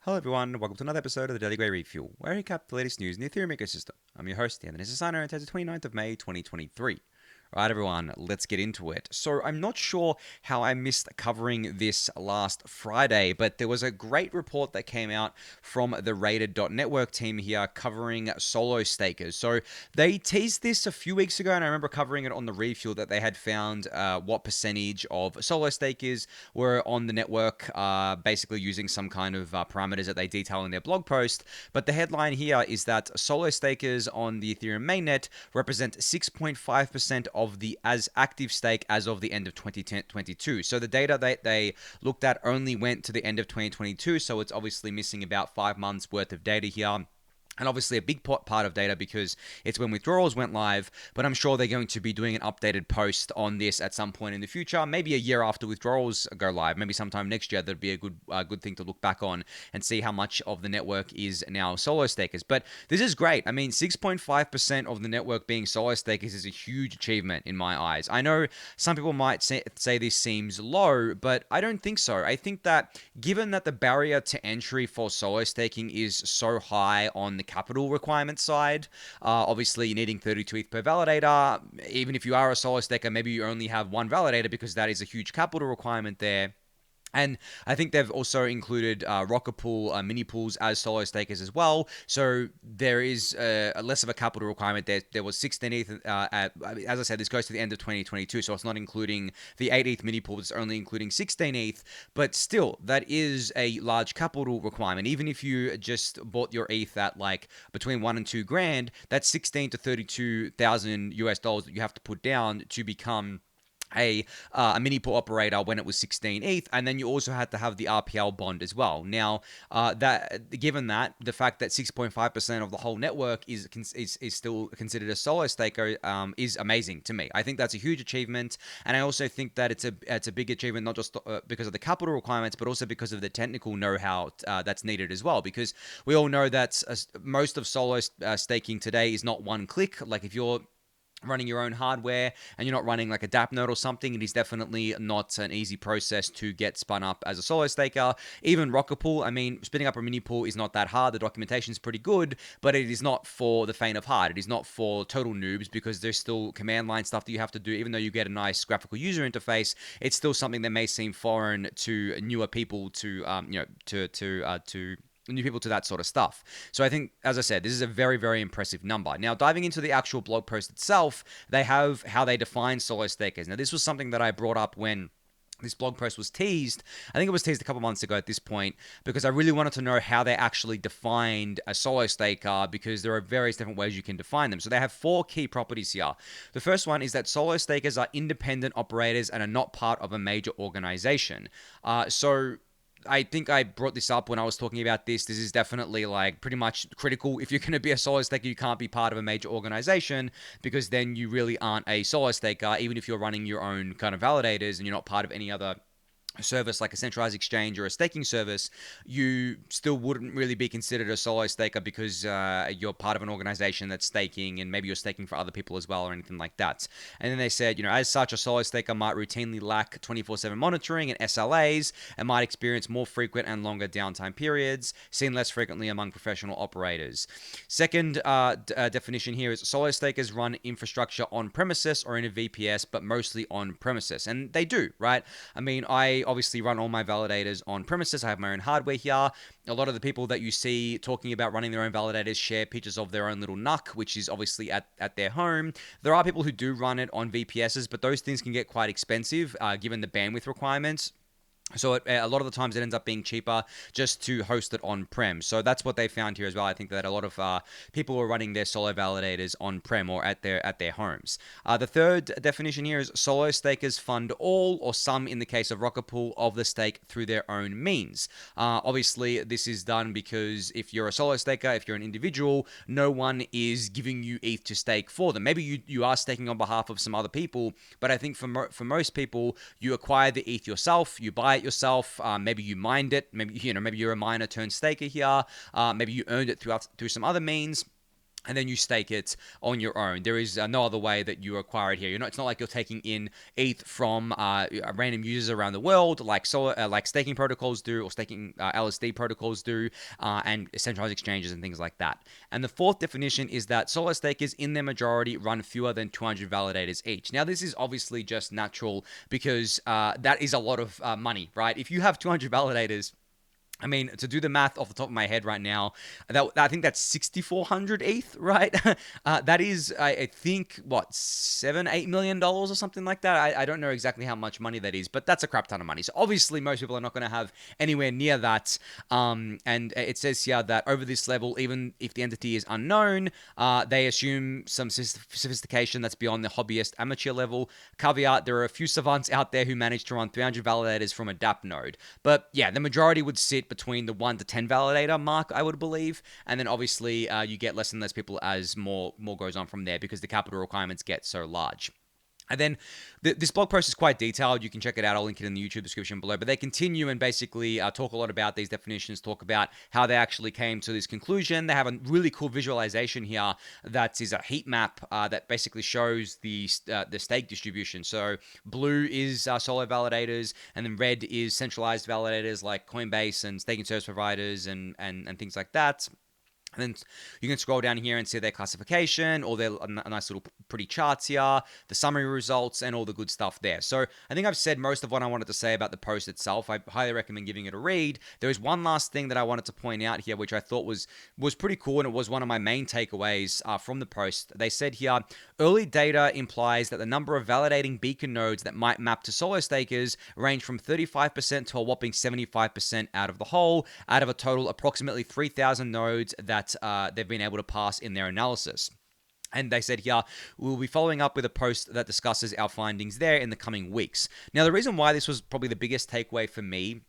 Hello everyone, welcome to another episode of the Daily Gwei Refuel, where I recap the latest news in the Ethereum ecosystem. I'm your host, Anthony Sassano, and today's the 29th of May, 2023. Alright everyone, let's get into it. So I'm not sure how I missed covering this last Friday, but there was a great report that came out from the Rated.network team here covering solo stakers. So they teased this a few weeks ago, and I remember covering it on the Refuel that they had found what percentage of solo stakers were on the network, basically using some kind of parameters that they detail in their blog post. But the headline here is that solo stakers on the Ethereum mainnet represent 6.5% of the as active stake as of the end of 2022. So the data that they looked at only went to the end of 2022, so it's obviously missing about 5 months worth of data here. And obviously a big part of data because it's when withdrawals went live, but I'm sure they're going to be doing an updated post on this at some point in the future, maybe a year after withdrawals go live, maybe sometime next year. That'd be a good thing to look back on and see how much of the network is now solo stakers. But this is great. I mean, 6.5% of the network being solo stakers is a huge achievement in my eyes. I know some people might say this seems low, but I don't think so. I think that given that the barrier to entry for solo staking is so high on the capital requirement side, obviously you're needing 32 ETH per validator. Even if you are a solo staker, maybe you only have one validator because that is a huge capital requirement there. And I think they've also included rocket pool, mini pools as solo stakers as well. So there is a less of a capital requirement. There was 16 ETH as I said, this goes to the end of 2022. So it's not including the 8 ETH mini pool. It's only including 16 ETH. But still, that is a large capital requirement. Even if you just bought your ETH at like between 1 and 2 grand, that's 16 to 32,000 US dollars that you have to put down to become a mini pool operator when it was 16 ETH, and then you also had to have the RPL bond as well. Now, given that the fact that 6.5% of the whole network is still considered a solo staker is amazing to me. I think that's a huge achievement, and I also think that it's a big achievement not just because of the capital requirements, but also because of the technical know-how that's needed as well. Because we all know that most of solo staking today is not one click. Like if you're running your own hardware and you're not running like a Dappnode or something, it is definitely not an easy process to get spun up as a solo staker. Even rocket pool, I mean, spinning up a mini pool is not that hard. The documentation is pretty good, but it is not for the faint of heart. It is not for total noobs because there's still command line stuff that you have to do. Even though you get a nice graphical user interface, it's still something that may seem foreign to newer people to new people to that sort of stuff. So I think, as I said, this is a very, very impressive number. Now, diving into the actual blog post itself, they have how they define solo stakers. Now, this was something that I brought up when this blog post was teased. I think it was teased a couple months ago at this point, because I really wanted to know how they actually defined a solo staker, because there are various different ways you can define them. So they have 4 key properties here. The first one is that solo stakers are independent operators and are not part of a major organization. So I think I brought this up when I was talking about this. This is definitely like pretty much critical. If you're going to be a solo staker, you can't be part of a major organization, because then you really aren't a solo staker, even if you're running your own kind of validators and you're not part of any other service like a centralized exchange or a staking service. You still wouldn't really be considered a solo staker because you're part of an organization that's staking, and maybe you're staking for other people as well or anything like that. And then they said, as such, a solo staker might routinely lack 24/7 monitoring and SLAs, and might experience more frequent and longer downtime periods, seen less frequently among professional operators. Second definition here is solo stakers run infrastructure on premises or in a VPS, but mostly on premises. And they do, right? I mean, I obviously run all my validators on premises. I have my own hardware here. A lot of the people that you see talking about running their own validators share pictures of their own little NUC, which is obviously at their home. There are people who do run it on VPSs, but those things can get quite expensive given the bandwidth requirements. So a lot of the times it ends up being cheaper just to host it on-prem. So that's what they found here as well. I think that a lot of people are running their solo validators on-prem or at their homes. The third definition here is solo stakers fund all or some, in the case of rocket pool, of the stake through their own means. Obviously, this is done because if you're a solo staker, if you're an individual, no one is giving you ETH to stake for them. Maybe you are staking on behalf of some other people, but I think for most people, you acquire the ETH yourself, you buy it yourself. Maybe you mined it. Maybe you're a miner turned staker here. Maybe you earned it through some other means. and then you stake it on your own. There is no other way that you acquire it here. It's not like you're taking in ETH from random users around the world, like like staking protocols do, or staking LSD protocols do, and centralized exchanges and things like that. And the fourth definition is that solo stakers, in their majority, run fewer than 200 validators each. Now, this is obviously just natural because that is a lot of money, right? If you have 200 validators, I mean, to do the math off the top of my head right now, I think that's 6,400 ETH, right? That is, I think, what, $7-8 million or something like that. I don't know exactly how much money that is, but that's a crap ton of money. So obviously, most people are not going to have anywhere near that. And it says here that over this level, even if the entity is unknown, they assume some sophistication that's beyond the hobbyist amateur level. Caveat: there are a few savants out there who manage to run 300 validators from a Dappnode, but yeah, the majority would sit between the 1 to 10 validator mark, I would believe. And then obviously you get less and less people as more goes on from there because the capital requirements get so large. And then this blog post is quite detailed. You can check it out. I'll link it in the YouTube description below. But they continue and basically talk a lot about these definitions, talk about how they actually came to this conclusion. They have a really cool visualization here that is a heat map that basically shows the stake distribution. So blue is solo validators, and then red is centralized validators like Coinbase and staking service providers and things like that. And then you can scroll down here and see their classification, or their nice little pretty charts here, the summary results, and all the good stuff there. So I think I've said most of what I wanted to say about the post itself. I highly recommend giving it a read. There is one last thing that I wanted to point out here, which I thought was pretty cool, and it was one of my main takeaways from the post. They said here, early data implies that the number of validating beacon nodes that might map to solo stakers range from 35% to a whopping 75% out of the whole, out of a total approximately 3,000 nodes that they've been able to pass in their analysis. And they said here, we'll be following up with a post that discusses our findings there in the coming weeks. Now, the reason why this was probably the biggest takeaway for me,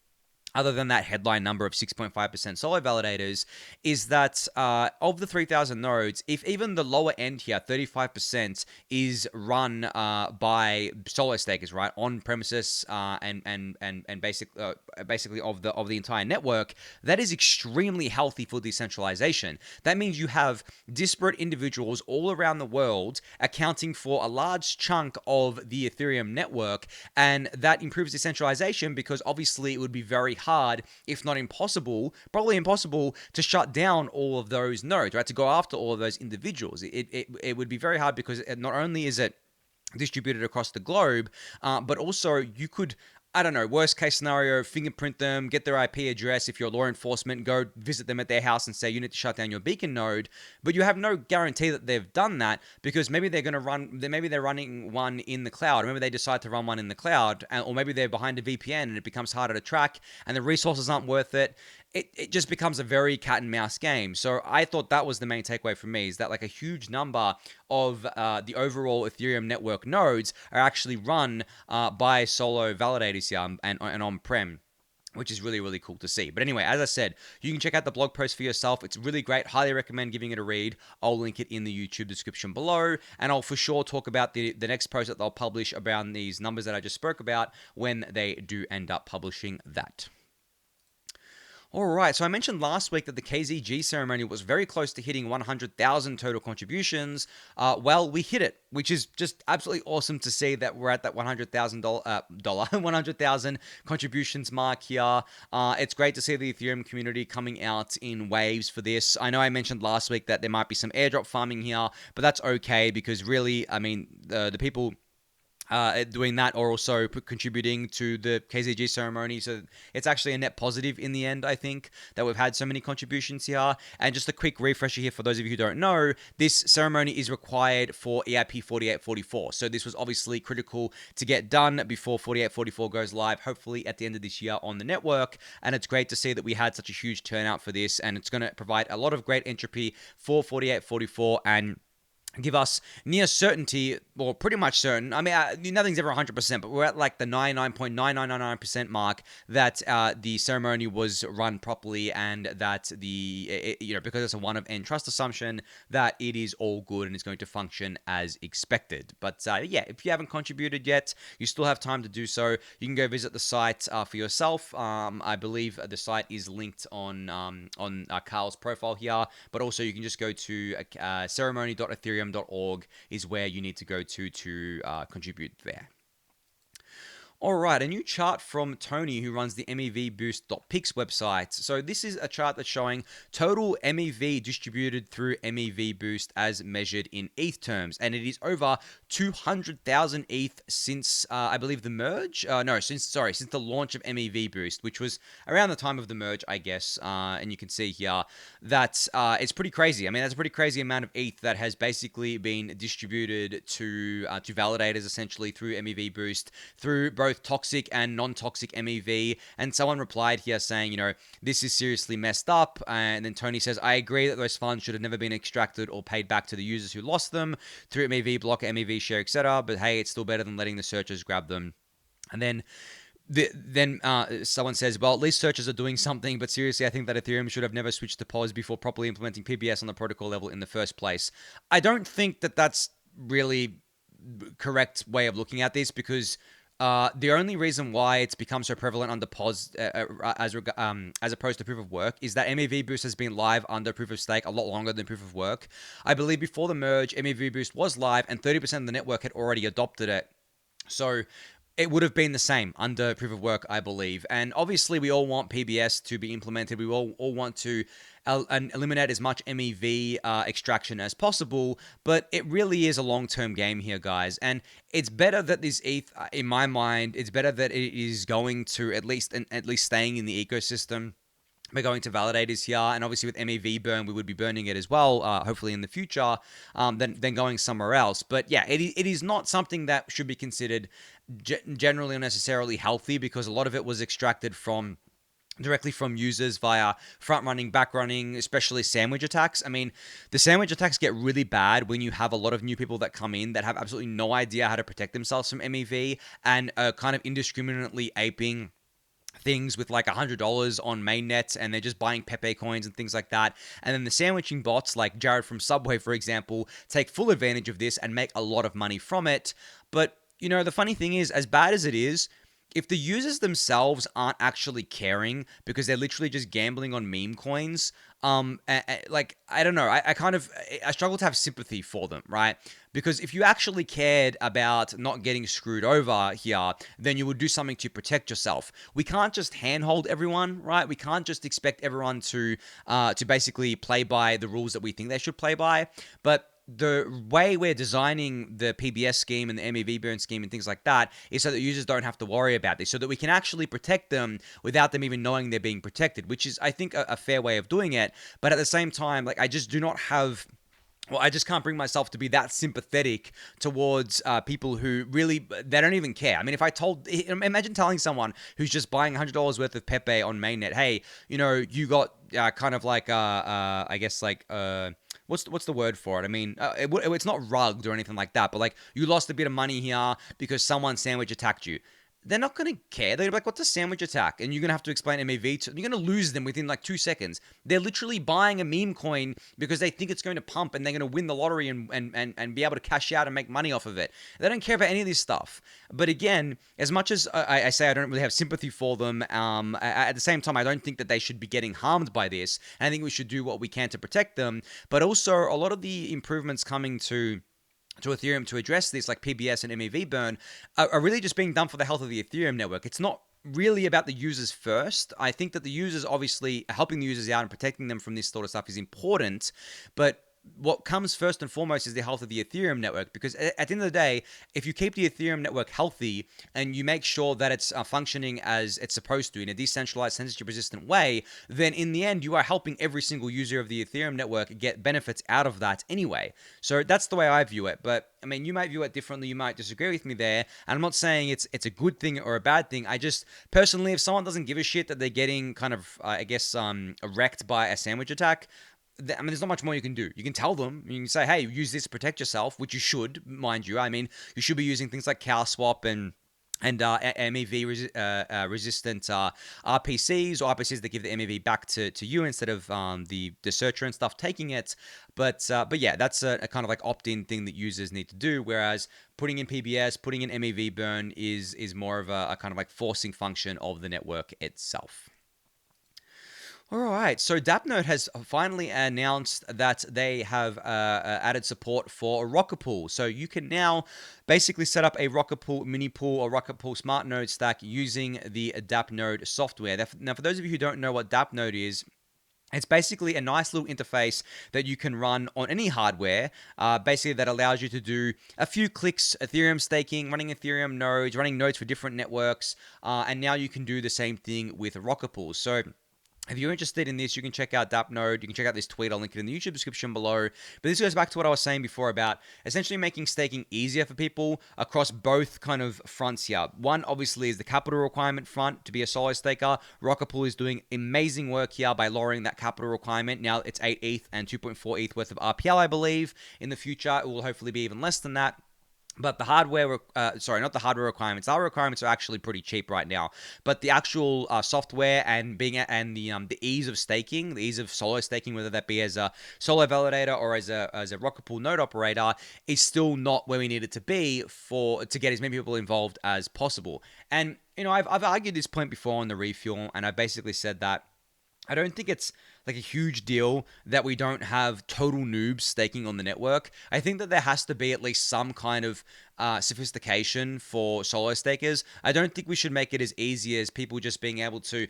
other than that headline number of 6.5% solo validators, is that of the 3,000 nodes, if even the lower end here, 35%, is run by solo stakers, right, on premises and basically of the entire network, that is extremely healthy for decentralization. That means you have disparate individuals all around the world accounting for a large chunk of the Ethereum network, and that improves decentralization because obviously it would be very hard, if not impossible, probably impossible, to shut down all of those nodes, right? To go after all of those individuals. It would be very hard because not only is it distributed across the globe, but also you could, I don't know, worst case scenario, fingerprint them, get their IP address if you're law enforcement, go visit them at their house and say you need to shut down your beacon node. But you have no guarantee that they've done that because maybe they're going to maybe they're running one in the cloud, or maybe they decide to run one in the cloud, or maybe they're behind a VPN and it becomes harder to track and the resources aren't worth it. It just becomes a very cat and mouse game. So I thought that was the main takeaway for me, is that like a huge number of the overall Ethereum network nodes are actually run by solo validators here and on-prem, which is really, really cool to see. But anyway, as I said, you can check out the blog post for yourself. It's really great. Highly recommend giving it a read. I'll link it in the YouTube description below, and I'll for sure talk about the next post that they'll publish around these numbers that I just spoke about when they do end up publishing that. All right, so I mentioned last week that the KZG ceremony was very close to hitting 100,000 total contributions. Well, we hit it, which is just absolutely awesome to see that we're at that $100,000 contributions mark here. It's great to see the Ethereum community coming out in waves for this. I know I mentioned last week that there might be some airdrop farming here, but that's okay because really, I mean, the people doing that or also contributing to the KZG ceremony. So it's actually a net positive in the end, I think, that we've had so many contributions here. And just a quick refresher here for those of you who don't know, this ceremony is required for EIP 4844. So this was obviously critical to get done before 4844 goes live, hopefully at the end of this year on the network. And it's great to see that we had such a huge turnout for this, and it's going to provide a lot of great entropy for 4844 and give us near certainty, or pretty much certain. I mean, nothing's ever 100%, but we're at like the 99.9999% mark that the ceremony was run properly, and that because it's a one of n trust assumption, that it is all good and it's going to function as expected. But yeah, if you haven't contributed yet, you still have time to do so. You can go visit the site for yourself. I believe the site is linked on Carl's profile here, but also you can just go to ceremony.ethereum.org is where you need to go to contribute there. All right, a new chart from Tony, who runs the MEV-boost.pix website. So this is a chart that's showing total MEV distributed through MEV-boost as measured in ETH terms, and it is over 200,000 ETH since I believe the merge. Since the launch of MEV-boost, which was around the time of the merge, I guess. And you can see here that it's pretty crazy. I mean, that's a pretty crazy amount of ETH that has basically been distributed to validators essentially through MEV-boost through both toxic and non-toxic MEV. And someone replied here saying, this is seriously messed up. And then Tony says, I agree that those funds should have never been extracted or paid back to the users who lost them through MEV block, MEV share, etc. But hey, it's still better than letting the searchers grab them. And then someone says, well, at least searchers are doing something, but seriously, I think that Ethereum should have never switched to POS before properly implementing PBS on the protocol level in the first place. I don't think that that's really correct way of looking at this, because the only reason why it's become so prevalent under POS as opposed to proof of work is that MEV-boost has been live under proof of stake a lot longer than proof of work. I believe before the merge, MEV-boost was live and 30% of the network had already adopted it. So it would have been the same under proof of work, I believe. And obviously, we all want PBS to be implemented. We all want to eliminate as much MEV extraction as possible. But it really is a long-term game here, guys. And it's better that this ETH, in my mind, it's better that it is going to at least staying in the ecosystem. We're going to validators here, and obviously with MEV burn, we would be burning it as well, hopefully in the future, than going somewhere else. But yeah, it is not something that should be considered generally or necessarily healthy, because a lot of it was extracted directly from users via front running, back running, especially sandwich attacks. I mean, the sandwich attacks get really bad when you have a lot of new people that come in that have absolutely no idea how to protect themselves from MEV and are kind of indiscriminately aping things with like $100 on mainnet, and they're just buying Pepe coins and things like that. And then the sandwiching bots like Jared from Subway, for example, take full advantage of this and make a lot of money from it. But the funny thing is, as bad as it is, if the users themselves aren't actually caring because they're literally just gambling on meme coins, like, I don't know, I struggle to have sympathy for them, right? Because if you actually cared about not getting screwed over here, then you would do something to protect yourself. We can't just handhold everyone, right? We can't just expect everyone to basically play by the rules that we think they should play by. But the way we're designing the PBS scheme and the MEV burn scheme and things like that is so that users don't have to worry about this, so that we can actually protect them without them even knowing they're being protected, which is, I think, a fair way of doing it. But at the same time, like, I just can't bring myself to be that sympathetic towards people who really, they don't even care. I mean, imagine telling someone who's just buying $100 worth of Pepe on mainnet, hey, you got kind of like, I guess like, what's the word for it? I mean, it's not rugged or anything like that, but like, you lost a bit of money here because someone sandwich attacked you. They're not going to care. They're going to be like, what's a sandwich attack? And you're going to have to explain MEV to them. You're going to lose them within like 2 seconds. They're literally buying a meme coin because they think it's going to pump and they're going to win the lottery and be able to cash out and make money off of it. They don't care about any of this stuff. But again, as much as I say I don't really have sympathy for them, at the same time, I don't think that they should be getting harmed by this. And I think we should do what we can to protect them. But also, a lot of the improvements coming to Ethereum to address this, like PBS and MEV burn, are really just being done for the health of the Ethereum network. It's not really about the users first. I think that the users, obviously, helping the users out and protecting them from this sort of stuff is important, but what comes first and foremost is the health of the Ethereum network, because at the end of the day, if you keep the Ethereum network healthy and you make sure that it's functioning as it's supposed to in a decentralized, censorship-resistant way, then in the end, you are helping every single user of the Ethereum network get benefits out of that anyway. So that's the way I view it. But I mean, you might view it differently. You might disagree with me there. And I'm not saying it's a good thing or a bad thing. I just, personally, if someone doesn't give a shit that they're getting kind of, wrecked by a sandwich attack, I mean, there's not much more you can do. You can tell them, you can say, hey, use this to protect yourself, which you should, mind you. I mean, you should be using things like cow swap and MEV resistant RPCs or RPCs that give the MEV back to you instead of the searcher and stuff taking it. But yeah, that's a kind of like opt-in thing that users need to do. Whereas putting in PBS, putting in MEV burn is more of a kind of like forcing function of the network itself. All right, so Dappnode has finally announced that they have added support for Rocket Pool. So you can now basically set up a Rocket Pool mini pool or Rocket Pool smart node stack using the Dappnode software. Now, for those of you who don't know what Dappnode is, it's basically a nice little interface that you can run on any hardware, basically that allows you to do a few clicks, Ethereum staking, running Ethereum nodes, running nodes for different networks, and now you can do the same thing with Rocket Pool. So if you're interested in this, you can check out Dappnode. You can check out this tweet. I'll link it in the YouTube description below. But this goes back to what I was saying before about essentially making staking easier for people across both kind of fronts here. One, obviously, is the capital requirement front to be a solo staker. Rocket Pool is doing amazing work here by lowering that capital requirement. Now it's 8 ETH and 2.4 ETH worth of RPL, I believe. In the future, it will hopefully be even less than that. But the hardware, not the hardware requirements. Our requirements are actually pretty cheap right now. But the actual software and the ease of staking, the ease of solo staking, whether that be as a solo validator or as a Rocket Pool node operator, is still not where we need it to be to get as many people involved as possible. And I've argued this point before on the refuel, and I basically said that I don't think it's like a huge deal that we don't have total noobs staking on the network. I think that there has to be at least some kind of sophistication for solo stakers. I don't think we should make it as easy as people just being able to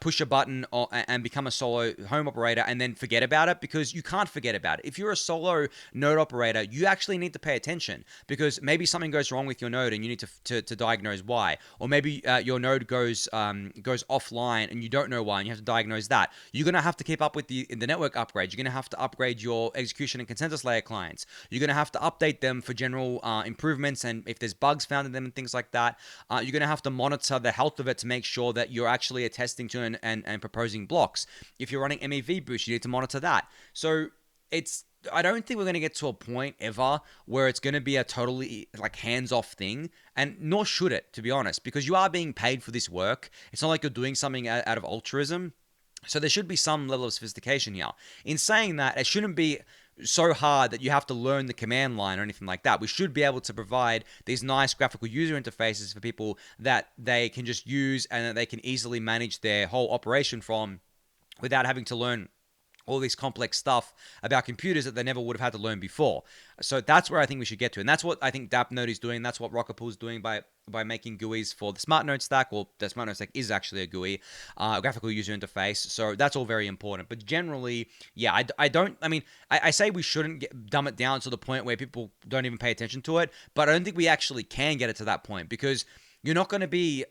push a button and become a solo home operator and then forget about it, because you can't forget about it. If you're a solo node operator, you actually need to pay attention, because maybe something goes wrong with your node and you need to diagnose why. Or maybe your node goes offline and you don't know why and you have to diagnose that. You're going to have to keep up with the network upgrades. You're going to have to upgrade your execution and consensus layer clients. You're going to have to update them for general improvements, and if there's bugs found in them and things like that. You're going to have to monitor the health of it to make sure that you're actually attesting to and proposing blocks. If you're running MEV-boost, you need to monitor that. So I don't think we're going to get to a point ever where it's going to be a totally like hands-off thing, and nor should it, to be honest, because you are being paid for this work. It's not like you're doing something out of altruism. So there should be some level of sophistication here. In saying that, it shouldn't be so hard that you have to learn the command line or anything like that. We should be able to provide these nice graphical user interfaces for people that they can just use and that they can easily manage their whole operation from without having to learn all this complex stuff about computers that they never would have had to learn before. So that's where I think we should get to. And that's what I think Dappnode is doing. That's what Rocket Pool is doing by making GUIs for the smart node stack. Well, the smart node stack is actually a GUI, a graphical user interface. So that's all very important. But generally, yeah, I say we shouldn't dumb it down to the point where people don't even pay attention to it. But I don't think we actually can get it to that point, because you're not going to be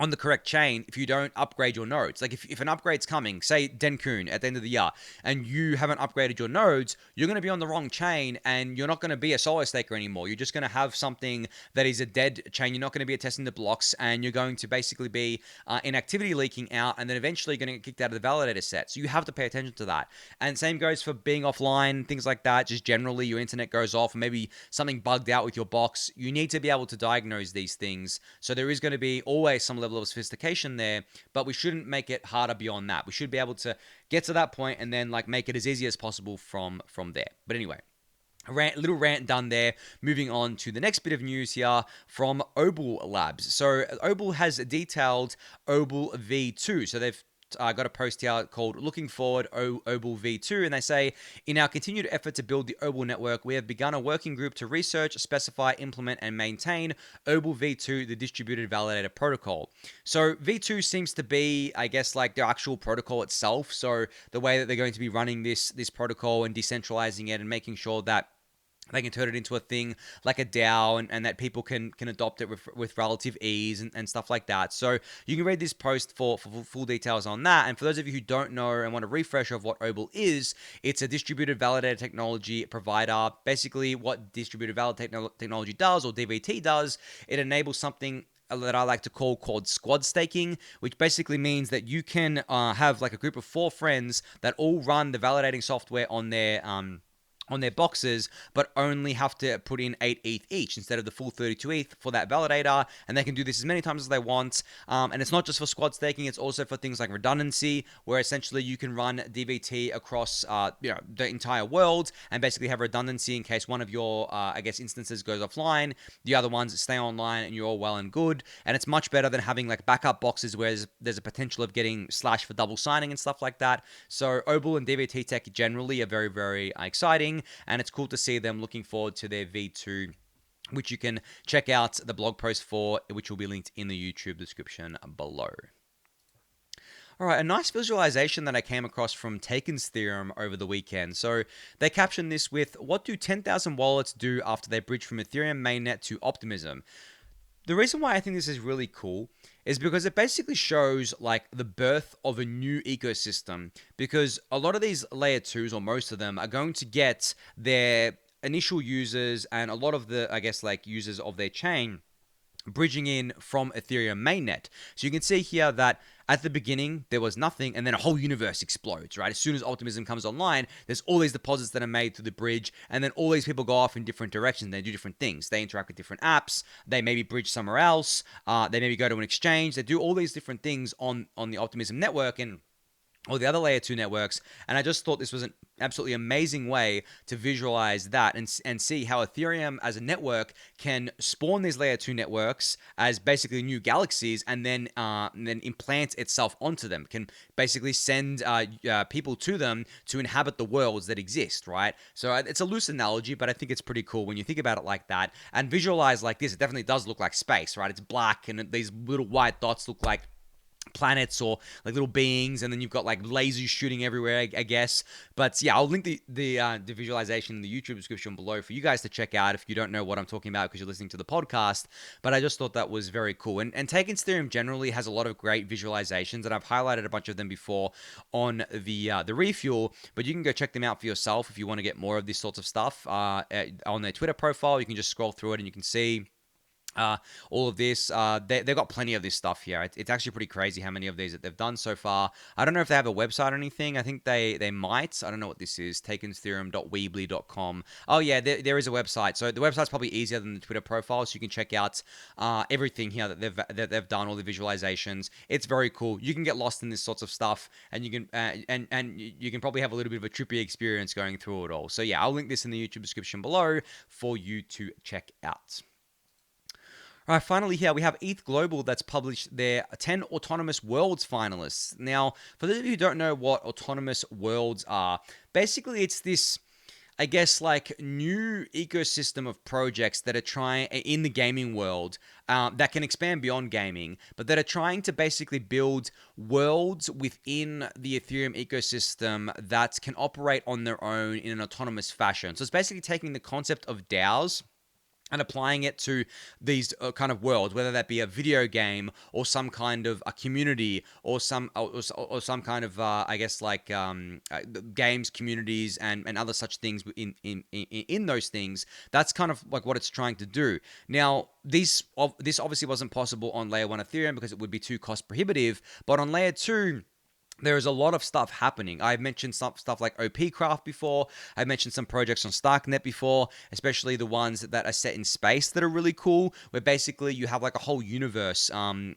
on the correct chain if you don't upgrade your nodes. Like if an upgrade's coming, say Denkun at the end of the year, and you haven't upgraded your nodes, you're going to be on the wrong chain and you're not going to be a solo staker anymore. You're just going to have something that is a dead chain. You're not going to be attesting the blocks, and you're going to basically be inactivity leaking out, and then eventually going to get kicked out of the validator set. So you have to pay attention to that. And same goes for being offline, things like that. Just generally your internet goes off, and maybe something bugged out with your box. You need to be able to diagnose these things. So there is going to be always some level of sophistication there, but we shouldn't make it harder beyond that. We should be able to get to that point and then like make it as easy as possible from there. But anyway, little rant done there. Moving on to the next bit of news here from Obol Labs. So Obol has detailed Obol V2. So they've got a post here called Looking Forward Obol V2, and they say, in our continued effort to build the Obol network, we have begun a working group to research, specify, implement, and maintain Obol V2, the distributed validator protocol. So V2 seems to be, I guess, like the actual protocol itself. So the way that they're going to be running this protocol and decentralizing it and making sure that they can turn it into a thing like a DAO, and that people can adopt it with relative ease and stuff like that. So you can read this post for full details on that. And for those of you who don't know and want a refresher of what Obol is, it's a distributed validator technology provider. Basically, what distributed validator technology does, or DVT does, it enables something that I like to call called squad staking, which basically means that you can have like a group of 4 friends that all run the validating software on their boxes, but only have to put in 8 ETH each instead of the full 32 ETH for that validator, and they can do this as many times as they want. And it's not just for squad staking; it's also for things like redundancy, where essentially you can run DVT across the entire world and basically have redundancy in case one of your instances goes offline, the other ones stay online, and you're all well and good. And it's much better than having like backup boxes where there's a potential of getting slashed for double signing and stuff like that. So Obol and DVT tech generally are very, very exciting, and it's cool to see them looking forward to their V2, which you can check out the blog post for, which will be linked in the YouTube description below. All right, a nice visualization that I came across from Taken's Theorem over the weekend. So they captioned this with, what do 10,000 wallets do after they bridge from Ethereum mainnet to Optimism? The reason why I think this is really cool is because it basically shows like the birth of a new ecosystem, because a lot of these layer 2s, or most of them, are going to get their initial users and a lot of the users of their chain bridging in from Ethereum mainnet. So you can see here that at the beginning there was nothing, and then a whole universe explodes, right? As soon as Optimism comes online, there's all these deposits that are made through the bridge, and then all these people go off in different directions. They do different things. They interact with different apps. They maybe bridge somewhere else. They maybe go to an exchange. They do all these different things on the Optimism network and or the other layer 2 networks. And I just thought this was an absolutely amazing way to visualize that and see how Ethereum as a network can spawn these layer 2 networks as basically new galaxies, and then implant itself onto them, can basically send people to them to inhabit the worlds that exist, right? So it's a loose analogy, but I think it's pretty cool when you think about it like that and visualize like this. It definitely does look like space, right? It's black, and these little white dots look like planets or like little beings, and then you've got like lasers shooting everywhere, I guess. But yeah, I'll link the visualization in the YouTube description below for you guys to check out if you don't know what I'm talking about because you're listening to the podcast. But I just thought that was very cool. And Taken's Theorem generally has a lot of great visualizations, and I've highlighted a bunch of them before on the Refuel, but you can go check them out for yourself if you want to get more of this sorts of stuff on their Twitter profile. You can just scroll through it and you can see all of this. They've got plenty of this stuff here. It's actually pretty crazy how many of these that they've done so far. I don't know if they have a website or anything. I think they might. I don't know what this is. Takenstheorem.weebly.com. Oh yeah, there is a website. So the website's probably easier than the Twitter profile, so you can check out everything here that they've done, all the visualizations. It's very cool. You can get lost in this sorts of stuff, and you can and you can probably have a little bit of a trippy experience going through it all. So yeah, I'll link this in the YouTube description below for you to check out. All right, finally here we have ETH Global that's published their 10 Autonomous Worlds finalists. Now, for those of you who don't know what Autonomous Worlds are, basically it's this, I guess, like new ecosystem of projects that are trying in the gaming world that can expand beyond gaming, but that are trying to basically build worlds within the Ethereum ecosystem that can operate on their own in an autonomous fashion. So it's basically taking the concept of DAOs and applying it to these kind of worlds, whether that be a video game or some kind of a community or some kind of games communities and other such things in those things. That's kind of like what it's trying to do. Now, this obviously wasn't possible on layer 1 Ethereum because it would be too cost prohibitive, but on layer 2, there is a lot of stuff happening. I've mentioned stuff like OP Craft before. I've mentioned some projects on Starknet before, especially the ones that are set in space that are really cool, where basically you have like a whole universe.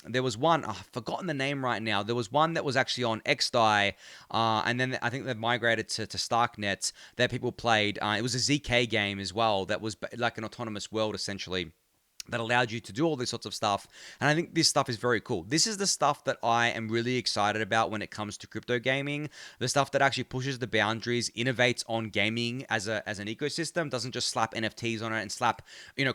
There was one, I've forgotten the name right now. There was one that was actually on XDAI, and then I think they've migrated to Starknet that people played. It was a ZK game as well that was like an autonomous world essentially, that allowed you to do all this sorts of stuff. And I think this stuff is very cool. This is the stuff that I am really excited about when it comes to crypto gaming. The stuff that actually pushes the boundaries, innovates on gaming as an ecosystem, doesn't just slap NFTs on it and slap,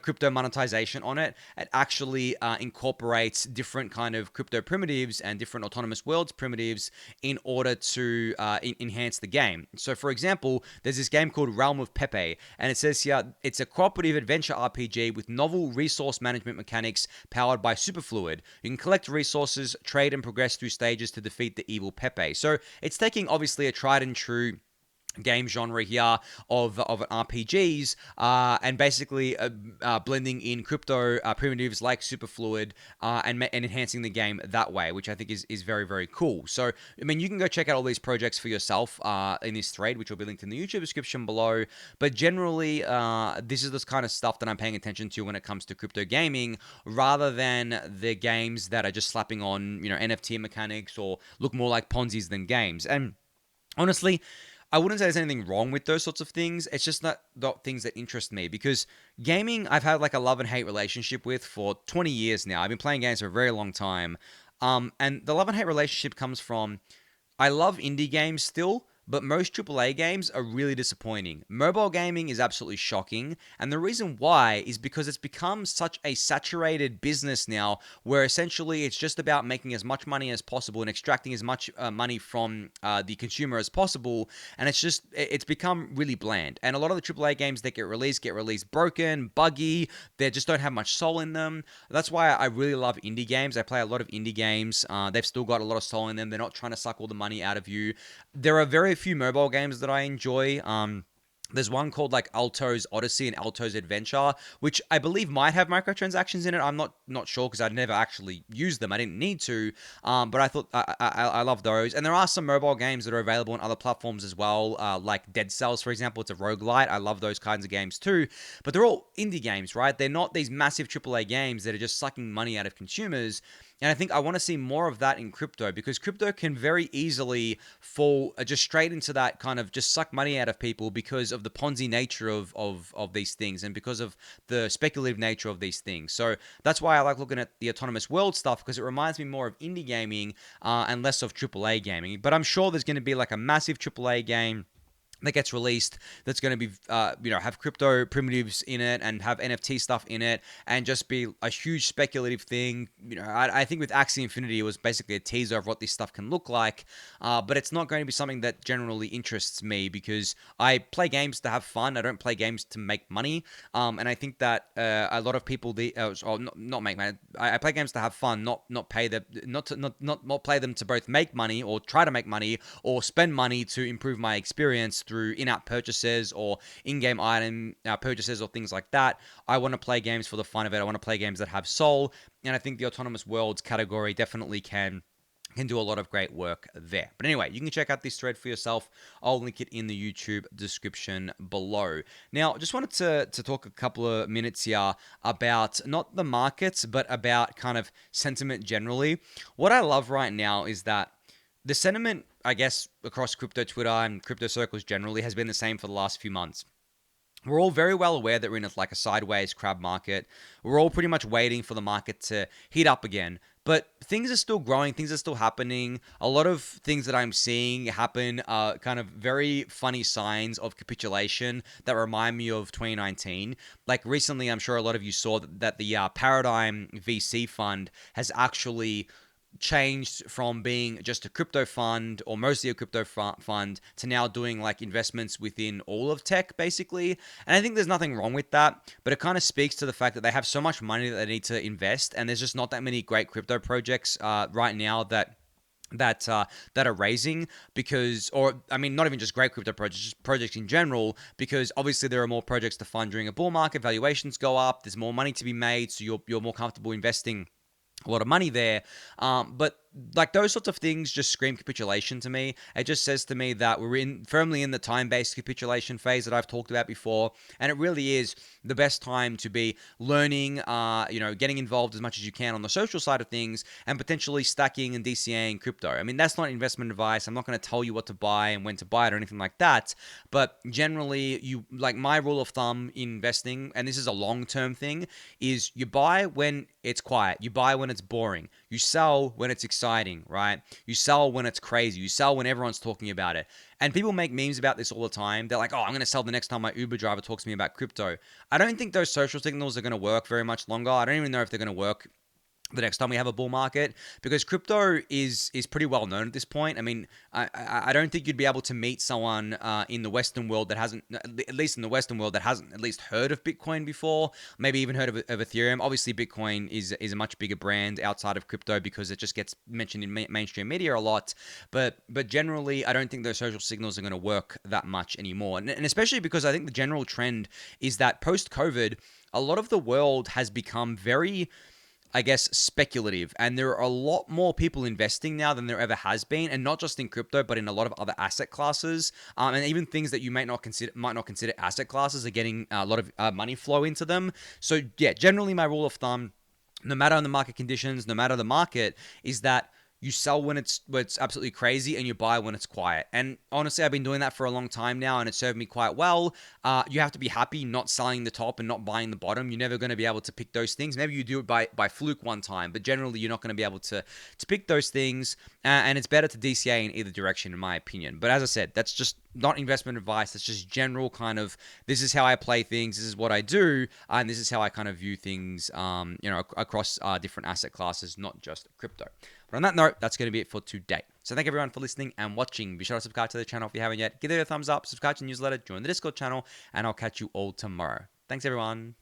crypto monetization on it. It actually incorporates different kind of crypto primitives and different autonomous worlds primitives in order to enhance the game. So for example, there's this game called Realm of Pepe, and it says here, it's a cooperative adventure RPG with novel resource management mechanics powered by Superfluid. You can collect resources, trade, and progress through stages to defeat the evil Pepe. So it's taking obviously a tried and true game genre here of RPGs, and basically blending in crypto primitives like superfluid, and enhancing the game that way, which I think is very, very cool. So I mean, you can go check out all these projects for yourself in this thread, which will be linked in the YouTube description below. But generally, this is this kind of stuff that I'm paying attention to when it comes to crypto gaming, rather than the games that are just slapping on NFT mechanics or look more like Ponzi's than games. And honestly, I wouldn't say there's anything wrong with those sorts of things. It's just not things that interest me, because gaming, I've had like a love and hate relationship with for 20 years now. I've been playing games for a very long time. And the love and hate relationship comes from, I love indie games still, but most AAA games are really disappointing. Mobile gaming is absolutely shocking, and the reason why is because it's become such a saturated business now, where essentially it's just about making as much money as possible and extracting as much money from the consumer as possible, and it's become really bland. And a lot of the AAA games that get released broken, buggy, they just don't have much soul in them. That's why I really love indie games. I play a lot of indie games. They've still got a lot of soul in them. They're not trying to suck all the money out of you. There are very few mobile games that I enjoy. There's one called like Alto's Odyssey and Alto's Adventure, which I believe might have microtransactions in it. I'm not sure, because I'd never actually used them. I didn't need to, but I thought I love those. And there are some mobile games that are available on other platforms as well, like Dead Cells, for example. It's a roguelite. I love those kinds of games too. But they're all indie games, right? They're not these massive AAA games that are just sucking money out of consumers. And I think I want to see more of that in crypto, because crypto can very easily fall just straight into that kind of just suck money out of people because of the Ponzi nature of these things, and because of the speculative nature of these things. So that's why I like looking at the autonomous world stuff, because it reminds me more of indie gaming and less of AAA gaming. But I'm sure there's going to be like a massive AAA game that gets released that's going to be, have crypto primitives in it and have NFT stuff in it, and just be a huge speculative thing. I think with Axie Infinity, it was basically a teaser of what this stuff can look like, but it's not going to be something that generally interests me, because I play games to have fun. I don't play games to make money, and I think that a lot of people, not make money. I play games to have fun, not pay them, not play them to both make money or try to make money or spend money to improve my experience through in-app purchases or in-game item purchases or things like that. I want to play games for the fun of it. I want to play games that have soul, and I think the autonomous worlds category definitely can do a lot of great work there. But anyway, you can check out this thread for yourself. I'll link it in the YouTube description below. Now, just wanted to talk a couple of minutes here about not the markets, but about kind of sentiment generally. What I love right now is that the sentiment, I guess, across crypto Twitter and crypto circles generally has been the same for the last few months. We're all very well aware that we're in a sideways crab market. We're all pretty much waiting for the market to heat up again. But things are still growing. Things are still happening. A lot of things that I'm seeing happen are kind of very funny signs of capitulation that remind me of 2019. Like recently, I'm sure a lot of you saw that the Paradigm VC fund has actually changed from being just a crypto fund, or mostly a crypto fund, to now doing like investments within all of tech, basically. And I think there's nothing wrong with that, but it kind of speaks to the fact that they have so much money that they need to invest, and there's just not that many great crypto projects right now that are raising, because, or I mean, not even just great crypto projects, just projects in general, because obviously there are more projects to fund during a bull market. Valuations go up, there's more money to be made, so you're more comfortable investing a lot of money there. But like those sorts of things just scream capitulation to me. It just says to me that we're firmly in the time-based capitulation phase that I've talked about before, and it really is the best time to be learning, getting involved as much as you can on the social side of things, and potentially stacking and DCAing crypto. I mean, that's not investment advice. I'm not going to tell you what to buy and when to buy it or anything like that. But generally, my rule of thumb in investing, and this is a long-term thing, is you buy when it's quiet. You buy when it's boring. You sell when it's exciting, right? You sell when it's crazy. You sell when everyone's talking about it. And people make memes about this all the time. They're like, oh, I'm going to sell the next time my Uber driver talks to me about crypto. I don't think those social signals are going to work very much longer. I don't even know if they're going to work the next time we have a bull market, because crypto is pretty well known at this point. I mean, I don't think you'd be able to meet someone in the Western world that hasn't, at least in the Western world, that hasn't at least heard of Bitcoin before, maybe even heard of Ethereum. Obviously, Bitcoin is a much bigger brand outside of crypto because it just gets mentioned in mainstream media a lot. But generally, I don't think those social signals are going to work that much anymore, and especially because I think the general trend is that post-COVID, a lot of the world has become very, I guess, speculative, and there are a lot more people investing now than there ever has been, and not just in crypto, but in a lot of other asset classes, and even things that you might not consider asset classes are getting a lot of money flow into them. So yeah, generally my rule of thumb, no matter the market conditions, no matter the market, is that you sell when it's absolutely crazy and you buy when it's quiet. And honestly, I've been doing that for a long time now, and it served me quite well. You have to be happy not selling the top and not buying the bottom. You're never going to be able to pick those things. Maybe you do it by fluke one time, but generally you're not going to be able to pick those things. And it's better to DCA in either direction, in my opinion. But as I said, that's just not investment advice. That's just general kind of, this is how I play things, this is what I do, and this is how I kind of view things, across different asset classes, not just crypto. But on that note, that's going to be it for today. So thank everyone for listening and watching. Be sure to subscribe to the channel if you haven't yet. Give it a thumbs up, subscribe to the newsletter, join the Discord channel, and I'll catch you all tomorrow. Thanks, everyone.